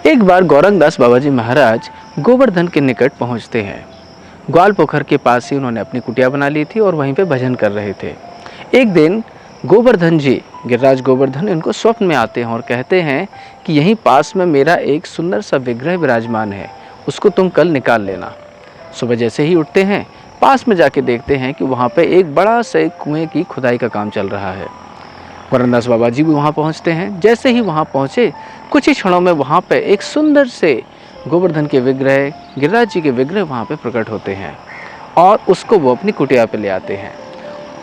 एक बार गौरंगदास बाबा जी महाराज गोवर्धन के निकट पहुंचते हैं। ग्वाल पोखर के पास ही उन्होंने अपनी कुटिया बना ली थी और वहीं पे भजन कर रहे थे। एक दिन गोवर्धन जी, गिरिराज गोवर्धन, इनको स्वप्न में आते हैं और कहते हैं कि यहीं पास में मेरा एक सुंदर सा विग्रह विराजमान है, उसको तुम कल निकाल लेना। सुबह जैसे ही उठते हैं, पास में जाके देखते हैं कि वहाँ पे एक बड़ा से कुएं की खुदाई का काम चल रहा है। गौरंगदास बाबा जी भी वहाँ पहुँचते हैं। जैसे ही वहाँ पहुँचे, कुछ ही क्षणों में वहाँ पे एक सुंदर से गोवर्धन के विग्रह, गिरिराज जी के विग्रह वहाँ पे प्रकट होते हैं और उसको वो अपनी कुटिया पे ले आते हैं।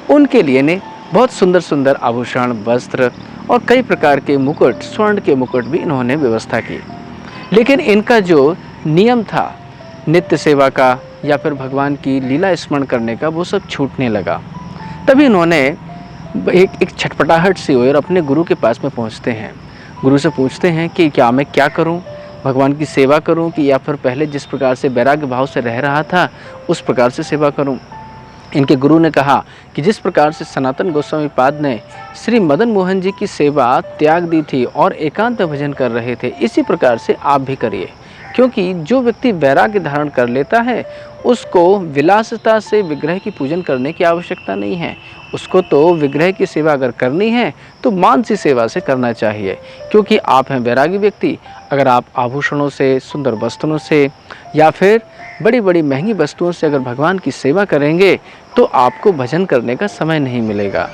उनके लिए ने बहुत सुंदर सुंदर आभूषण, वस्त्र और कई प्रकार के मुकुट, स्वर्ण के मुकुट भी इन्होंने व्यवस्था की। लेकिन इनका जो नियम था नित्य सेवा का या फिर भगवान की लीला स्मरण करने का, वो सब छूटने लगा। तभी इन्होंने एक छटपटाहट सी हुई और अपने गुरु के पास में पहुंचते हैं। गुरु से पूछते हैं कि क्या मैं क्या करूं, भगवान की सेवा करूं कि या फिर पहले जिस प्रकार से वैराग्य भाव से रह रहा था उस प्रकार से सेवा करूं। इनके गुरु ने कहा कि जिस प्रकार से सनातन गोस्वामी पाद ने श्री मदन मोहन जी की सेवा त्याग दी थी और एकांत भजन कर रहे थे, इसी प्रकार से आप भी करिए। क्योंकि जो व्यक्ति वैराग्य धारण कर लेता है उसको विलासिता से विग्रह की पूजन करने की आवश्यकता नहीं है। उसको तो विग्रह की सेवा अगर करनी है तो मानसी सेवा से करना चाहिए। क्योंकि आप हैं वैरागी व्यक्ति, अगर आप आभूषणों से, सुंदर वस्त्रों से या फिर बड़ी बड़ी महंगी वस्तुओं से अगर भगवान की सेवा करेंगे तो आपको भजन करने का समय नहीं मिलेगा।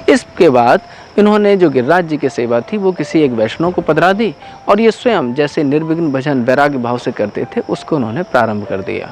इसके बाद इन्होंने जो गिरिराज जी की सेवा थी वो किसी एक वैष्णव को पधरा दी और ये स्वयं जैसे निर्विघ्न भजन वैराग्य भाव से करते थे उसको उन्होंने प्रारंभ कर दिया।